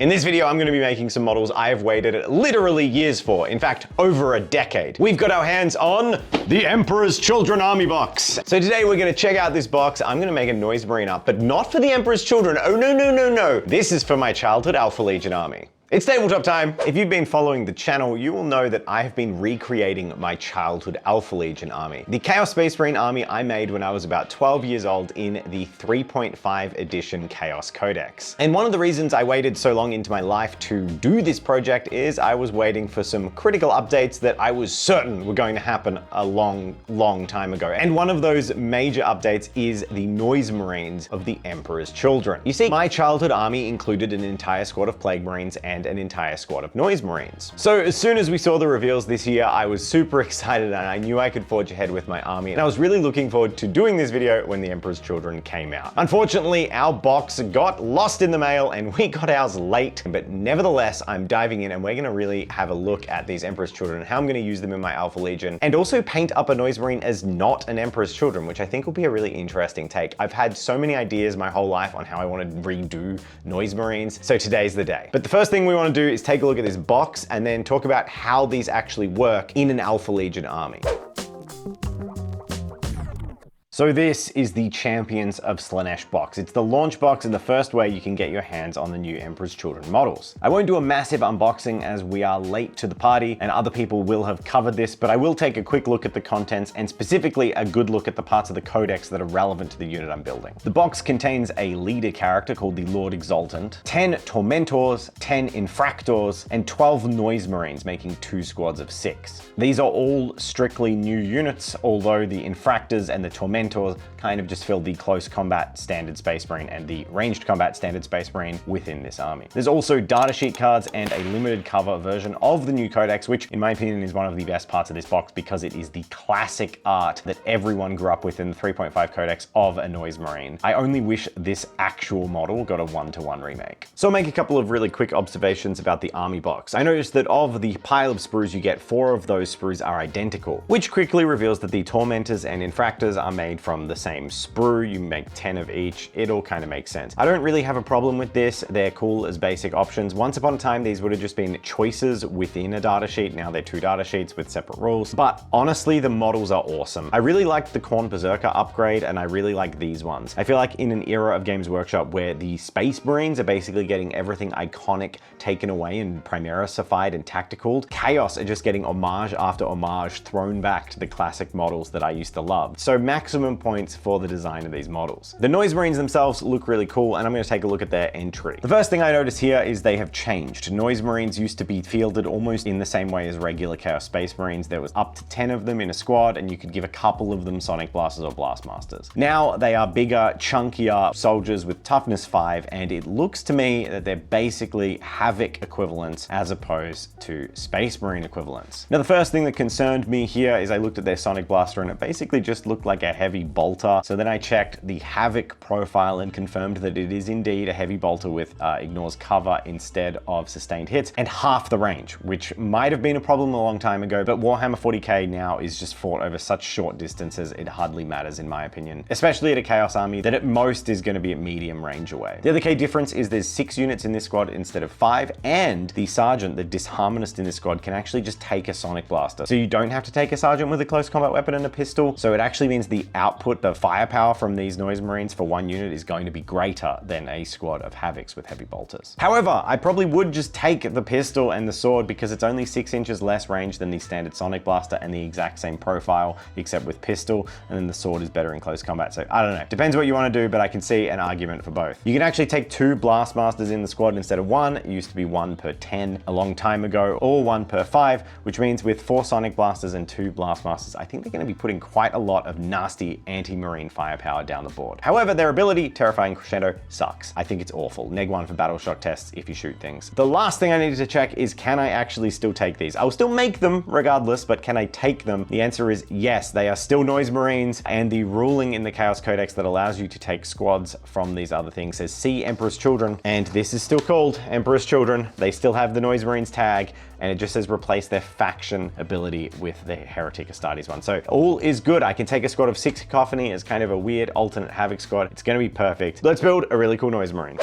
In this video, I'm going to be making some models I have waited literally years for, in fact, over a decade. We've got our hands on the Emperor's Children Army box. So today we're going to check out this box. I'm going to make a Noise Marine up, but not for the Emperor's Children. Oh, no, no, no, no. This is for my childhood Alpha Legion army. It's tabletop time. If you've been following the channel, you will know that I have been recreating my childhood Alpha Legion army. The Chaos Space Marine army I made when I was about 12 years old in the 3.5 edition Chaos Codex. And one of the reasons I waited so long into my life to do this project is I was waiting for some critical updates that I was certain were going to happen a long, long time ago. And one of those major updates is the Noise Marines of the Emperor's Children. You see, my childhood army included an entire squad of Plague Marines and an entire squad of Noise Marines. So as soon as we saw the reveals this year, I was super excited and I knew I could forge ahead with my army. And I was really looking forward to doing this video when the Emperor's Children came out. Unfortunately, our box got lost in the mail and we got ours late, but nevertheless, I'm diving in and we're gonna really have a look at these Emperor's Children and how I'm gonna use them in my Alpha Legion, and also paint up a Noise Marine as not an Emperor's Children, which I think will be a really interesting take. I've had so many ideas my whole life on how I want to redo Noise Marines, so today's the day. But the first thing we want to do is take a look at this box and then talk about how these actually work in an Alpha Legion army. So this is the Champions of Slaanesh box. It's the launch box and the first way you can get your hands on the new Emperor's Children models. I won't do a massive unboxing as we are late to the party and other people will have covered this, but I will take a quick look at the contents and specifically a good look at the parts of the codex that are relevant to the unit I'm building. The box contains a leader character called the Lord Exultant, 10 Tormentors, 10 Infractors, and 12 Noise Marines, making 2 squads of 6. These are all strictly new units, although the Infractors and the Tormentors kind of just fill the close combat standard Space Marine and the ranged combat standard Space Marine within this army. There's also datasheet cards and a limited cover version of the new codex, which in my opinion is one of the best parts of this box because it is the classic art that everyone grew up with in the 3.5 codex of a Noise Marine. I only wish this actual model got a 1-to-1 remake. So I'll make a couple of really quick observations about the army box. I noticed that of the pile of sprues you get, 4 of those sprues are identical, which quickly reveals that the Tormentors and Infractors are made from the same sprue. You make 10 of each. It all kind of makes sense. I don't really have a problem with this. They're cool as basic options. Once upon a time, these would have just been choices within a data sheet. Now they're 2 data sheets with separate rules. But honestly, the models are awesome. I really like the Khorne Berserker upgrade, and I really like these ones. I feel like in an era of Games Workshop where the Space Marines are basically getting everything iconic taken away and Primaris-ified and tactical, Chaos are just getting homage after homage thrown back to the classic models that I used to love. So maximum points for the design of these models. The Noise Marines themselves look really cool, and I'm going to take a look at their entry. The first thing I notice here is they have changed. Noise Marines used to be fielded almost in the same way as regular Chaos Space Marines. There was up to 10 of them in a squad, and you could give a couple of them Sonic Blasters or Blastmasters. Now they are bigger, chunkier soldiers with toughness 5, and it looks to me that they're basically Havoc equivalents as opposed to Space Marine equivalents. Now the first thing that concerned me here is I looked at their Sonic Blaster and it basically just looked like a heavy bolter. So then I checked the Havoc profile and confirmed that it is indeed a heavy bolter with ignores cover instead of sustained hits and half the range, which might have been a problem a long time ago, but Warhammer 40k now is just fought over such short distances it hardly matters in my opinion, especially at a Chaos army that at most is going to be at medium range away. The other key difference is there's 6 units in this squad instead of 5, and the Sergeant, the Disharmonist in this squad, can actually just take a Sonic Blaster. So you don't have to take a Sergeant with a close combat weapon and a pistol, so it actually means the output, the firepower from these Noise Marines for one unit is going to be greater than a squad of Havocs with heavy bolters. However, I probably would just take the pistol and the sword because it's only 6 inches less range than the standard Sonic Blaster and the exact same profile, except with pistol, and then the sword is better in close combat. So I don't know, depends what you want to do, but I can see an argument for both. You can actually take 2 Blastmasters in the squad instead of 1. It used to be 1 per 10 a long time ago, or 1 per 5, which means with 4 Sonic Blasters and 2 Blastmasters, I think they're going to be putting quite a lot of nasty anti-marine firepower down the board. However, their ability, Terrifying Crescendo, sucks. I think it's awful. Neg 1 for battle shock tests if you shoot things. The last thing I needed to check is, can I actually still take these? I'll still make them regardless, but can I take them? The answer is yes, they are still Noise Marines, and the ruling in the Chaos Codex that allows you to take squads from these other things says see Emperor's Children, and this is still called Emperor's Children. They still have the Noise Marines tag, and it just says replace their faction ability with the Heretic Astartes one. So all is good. I can take a squad of 6 Cacophony as kind of a weird alternate Havoc squad. It's gonna be perfect. Let's build a really cool Noise Marine.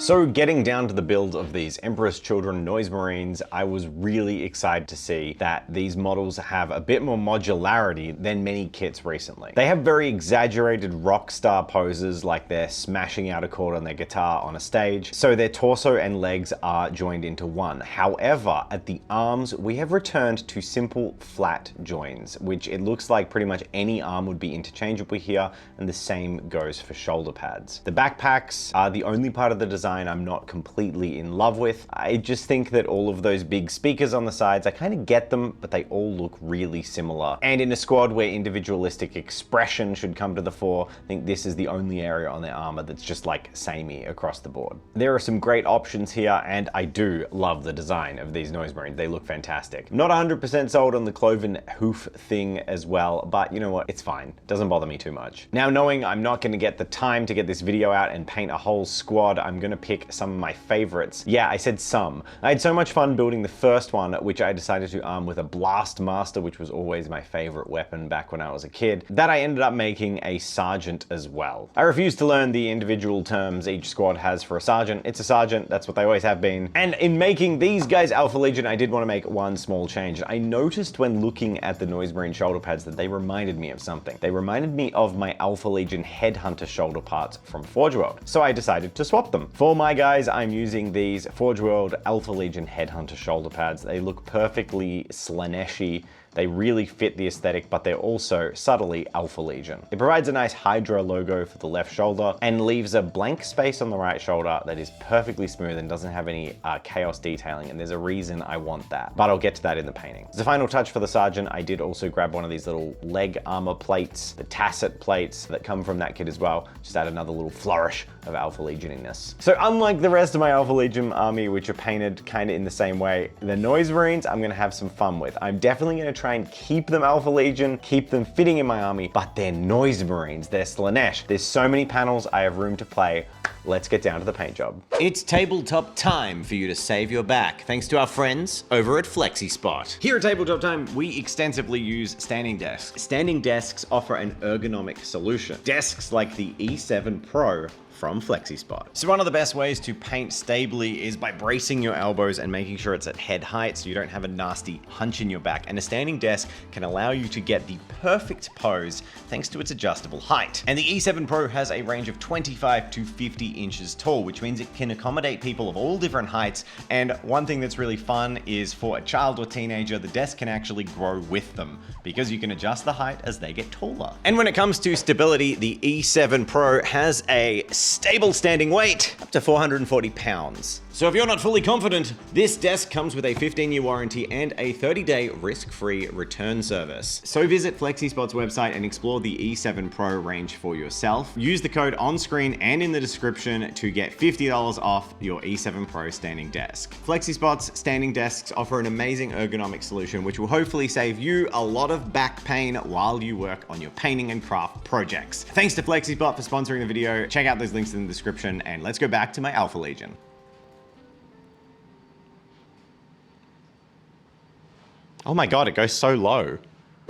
So getting down to the build of these Emperor's Children Noise Marines, I was really excited to see that these models have a bit more modularity than many kits recently. They have very exaggerated rock star poses, like they're smashing out a chord on their guitar on a stage, so their torso and legs are joined into one. However, at the arms, we have returned to simple flat joins, which it looks like pretty much any arm would be interchangeable here, and the same goes for shoulder pads. The backpacks are the only part of the design I'm not completely in love with. I just think that all of those big speakers on the sides, I kind of get them, but they all look really similar. And in a squad where individualistic expression should come to the fore, I think this is the only area on their armor that's just like samey across the board. There are some great options here, and I do love the design of these Noise Marines. They look fantastic. Not 100% sold on the cloven hoof thing as well, but you know what? It's fine. Doesn't bother me too much. Now, knowing I'm not going to get the time to get this video out and paint a whole squad, I'm going to pick some of my favorites. Yeah, I said some. I had so much fun building the first one, which I decided to arm with a Blast Master, which was always my favorite weapon back when I was a kid, that I ended up making a Sergeant as well. I refuse to learn the individual terms each squad has for a Sergeant. It's a Sergeant, that's what they always have been. And in making these guys Alpha Legion, I did want to make one small change. I noticed when looking at the Noise Marine shoulder pads that they reminded me of something. They reminded me of my Alpha Legion Headhunter shoulder parts from Forge World. So I decided to swap them. For my guys, I'm using these Forge World Alpha Legion Headhunter shoulder pads. They look perfectly Slaneshi. They really fit the aesthetic, but they're also subtly Alpha Legion. It provides a nice Hydra logo for the left shoulder and leaves a blank space on the right shoulder that is perfectly smooth and doesn't have any chaos detailing, and there's a reason I want that, but I'll get to that in the painting. As a final touch for the Sergeant, I did also grab one of these little leg armor plates, the Tacet plates that come from that kit as well, just add another little flourish of Alpha Legioniness. So unlike the rest of my Alpha Legion army, which are painted kind of in the same way, the Noise Marines I'm gonna have some fun with. I'm definitely gonna try and keep them Alpha Legion, keep them fitting in my army, but they're Noise Marines, they're Slanesh. There's so many panels, I have room to play. Let's get down to the paint job. It's tabletop time for you to save your back, thanks to our friends over at FlexiSpot. Here at Tabletop Time, we extensively use standing desks. Standing desks offer an ergonomic solution. Desks like the E7 Pro from FlexiSpot. So one of the best ways to paint stably is by bracing your elbows and making sure it's at head height so you don't have a nasty hunch in your back. And a standing desk can allow you to get the perfect pose thanks to its adjustable height. And the E7 Pro has a range of 25 to 50 inches tall, which means it can accommodate people of all different heights. And one thing that's really fun is for a child or teenager, the desk can actually grow with them because you can adjust the height as they get taller. And when it comes to stability, the E7 Pro has a stable standing weight up to 440 pounds. So if you're not fully confident, this desk comes with a 15-year warranty and a 30-day risk-free return service. So visit FlexiSpot's website and explore the E7 Pro range for yourself. Use the code on screen and in the description to get $50 off your E7 Pro standing desk. FlexiSpot's standing desks offer an amazing ergonomic solution which will hopefully save you a lot of back pain while you work on your painting and craft projects. Thanks to FlexiSpot for sponsoring the video. Check out those links in the description, and let's go back to my Alpha Legion. Oh my God, it goes so low.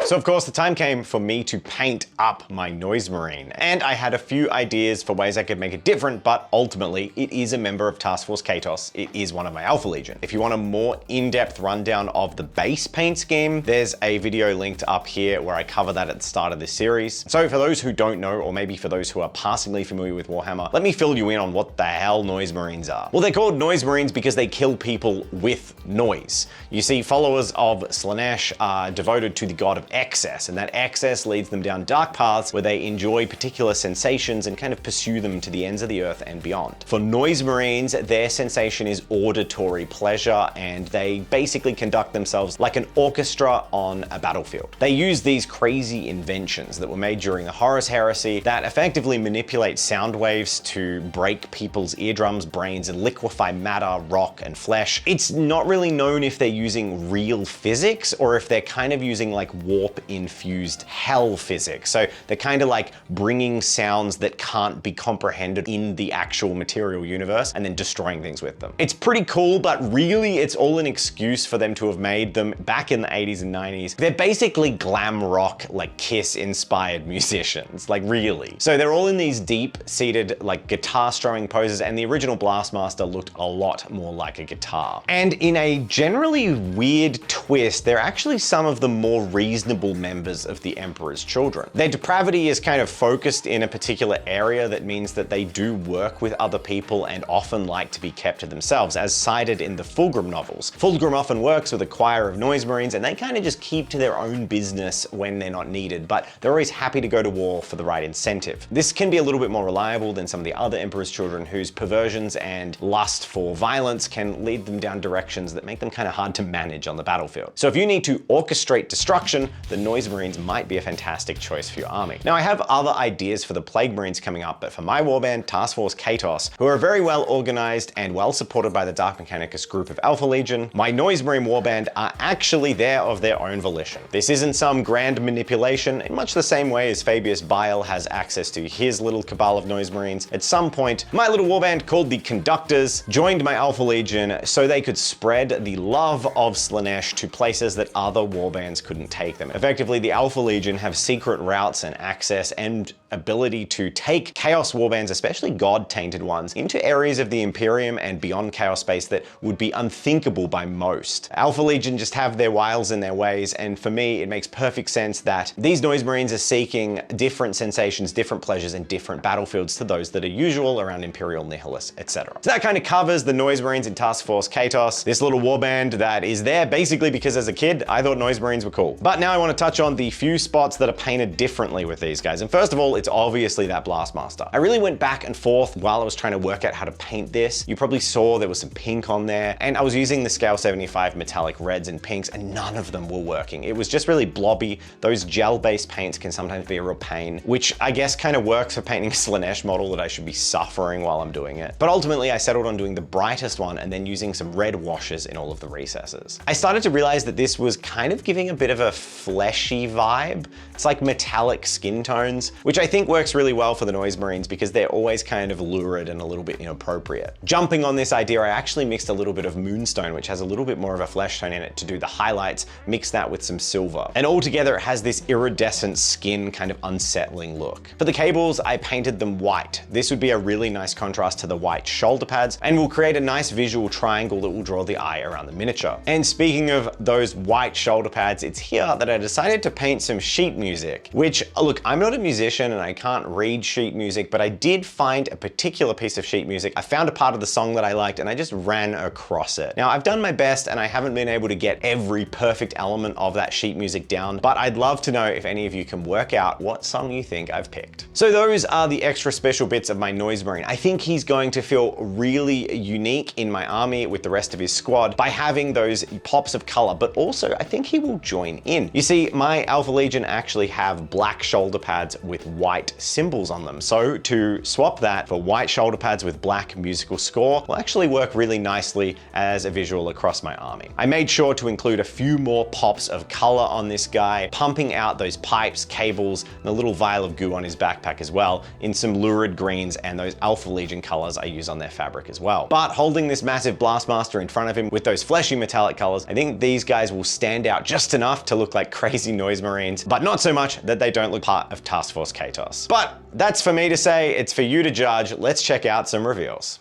So of course the time came for me to paint up my Noise Marine, and I had a few ideas for ways I could make it different, but ultimately it is a member of Task Force Katos. It is one of my Alpha Legion. If you want a more in-depth rundown of the base paint scheme, there's a video linked up here where I cover that at the start of this series. So for those who don't know, or maybe for those who are passingly familiar with Warhammer, let me fill you in on what the hell Noise Marines are. Well, they're called Noise Marines because they kill people with noise. You see, followers of Slanesh are devoted to the god of excess, and that excess leads them down dark paths where they enjoy particular sensations and kind of pursue them to the ends of the earth and beyond. For Noise Marines, their sensation is auditory pleasure, and they basically conduct themselves like an orchestra on a battlefield. They use these crazy inventions that were made during the Horus Heresy that effectively manipulate sound waves to break people's eardrums, brains, and liquefy matter, rock, and flesh. It's not really known if they're using real physics or if they're kind of using like war warp-infused hell physics. So they're kind of like bringing sounds that can't be comprehended in the actual material universe and then destroying things with them. It's pretty cool, but really it's all an excuse for them to have made them back in the 80s and 90s. They're basically glam rock, like Kiss-inspired musicians, like really. So they're all in these deep-seated like guitar strumming poses, and the original Blastmaster looked a lot more like a guitar. And in a generally weird twist, they're actually some of the more reasonable members of the Emperor's Children. Their depravity is kind of focused in a particular area that means that they do work with other people and often like to be kept to themselves, as cited in the Fulgrim novels. Fulgrim often works with a choir of noise marines, and they kind of just keep to their own business when they're not needed, but they're always happy to go to war for the right incentive. This can be a little bit more reliable than some of the other Emperor's Children, whose perversions and lust for violence can lead them down directions that make them kind of hard to manage on the battlefield. So if you need to orchestrate destruction, the Noise Marines might be a fantastic choice for your army. Now I have other ideas for the Plague Marines coming up, but for my warband, Task Force Katos, who are very well organized and well supported by the Dark Mechanicus group of Alpha Legion, my Noise Marine warband are actually there of their own volition. This isn't some grand manipulation, in much the same way as Fabius Bile has access to his little cabal of Noise Marines. At some point, my little warband called the Conductors joined my Alpha Legion so they could spread the love of Slaanesh to places that other warbands couldn't take them. Effectively, the Alpha Legion have secret routes and access and ability to take Chaos warbands, especially God-tainted ones, into areas of the Imperium and beyond Chaos space that would be unthinkable by most. Alpha Legion just have their wiles and their ways, and for me, it makes perfect sense that these Noise Marines are seeking different sensations, different pleasures, and different battlefields to those that are usual around Imperial Nihilus, etc. So that kind of covers the Noise Marines in Task Force Katos, this little warband that is there basically because as a kid, I thought Noise Marines were cool. But now I want to touch on the few spots that are painted differently with these guys. And first of all, it's obviously that Blastmaster. I really went back and forth while I was trying to work out how to paint this. You probably saw there was some pink on there, and I was using the Scale 75 metallic reds and pinks, and none of them were working. It was just really blobby. Those gel-based paints can sometimes be a real pain, which I guess kind of works for painting a Slaanesh model that I should be suffering while I'm doing it. But ultimately, I settled on doing the brightest one and then using some red washes in all of the recesses. I started to realize that this was kind of giving a bit of a fleshy vibe. It's like metallic skin tones, which I think works really well for the Noise Marines because they're always kind of lurid and a little bit inappropriate. Jumping on this idea, I actually mixed a little bit of Moonstone, which has a little bit more of a flesh tone in it, to do the highlights, mix that with some silver. And altogether, it has this iridescent skin kind of unsettling look. For the cables, I painted them white. This would be a really nice contrast to the white shoulder pads and will create a nice visual triangle that will draw the eye around the miniature. And speaking of those white shoulder pads, it's here that I decided to paint some sheet music, which, look, I'm not a musician and I can't read sheet music, but I did find a particular piece of sheet music. I found a part of the song that I liked and I just ran across it. Now, I've done my best and I haven't been able to get every perfect element of that sheet music down, but I'd love to know if any of you can work out what song you think I've picked. So those are the extra special bits of my Noise Marine. I think he's going to feel really unique in my army with the rest of his squad by having those pops of color, but also I think he will join in. You see, my Alpha Legion actually have black shoulder pads with white symbols on them. So to swap that for white shoulder pads with black musical score will actually work really nicely as a visual across my army. I made sure to include a few more pops of color on this guy, pumping out those pipes, cables, and a little vial of goo on his backpack as well, in some lurid greens and those Alpha Legion colors I use on their fabric as well. But holding this massive Blastmaster in front of him with those fleshy metallic colors, I think these guys will stand out just enough to look like crazy Noise Marines, but not so much that they don't look part of Task Force Katos. But that's for me to say, it's for you to judge. Let's check out some reveals.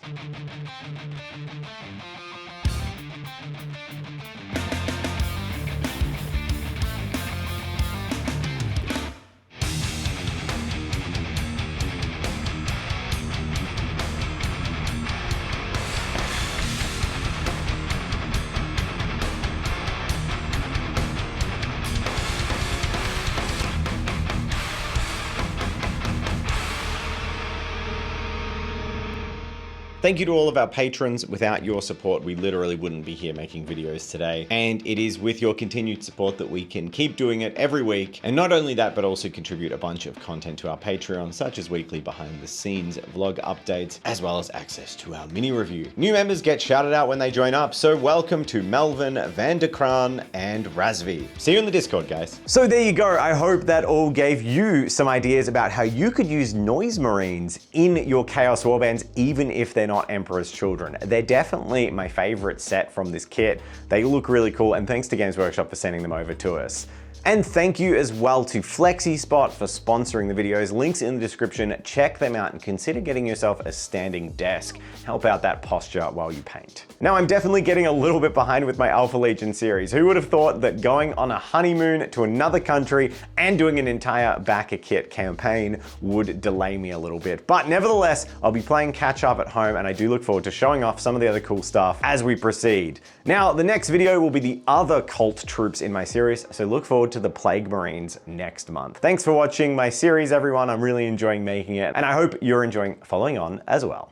Thank you to all of our patrons. Without your support, we literally wouldn't be here making videos today. And it is with your continued support that we can keep doing it every week. And not only that, but also contribute a bunch of content to our Patreon, such as weekly behind the scenes vlog updates, as well as access to our mini review. New members get shouted out when they join up, so welcome to Melvin, Vandekran, and Razvi. See you in the Discord, guys. So there you go. I hope that all gave you some ideas about how you could use noise marines in your Chaos Warbands, even if they're not Emperor's Children. They're definitely my favorite set from this kit. They look really cool, and thanks to Games Workshop for sending them over to us. And thank you as well to FlexiSpot for sponsoring the videos. Links in the description. Check them out and consider getting yourself a standing desk. Help out that posture while you paint. Now, I'm definitely getting a little bit behind with my Alpha Legion series. Who would have thought that going on a honeymoon to another country and doing an entire backer kit campaign would delay me a little bit? But nevertheless, I'll be playing catch up at home, and I do look forward to showing off some of the other cool stuff as we proceed. Now, the next video will be the other cult troops in my series, so look forward to the Plague Marines next month. Thanks for watching my series, everyone. I'm really enjoying making it, and I hope you're enjoying following on as well.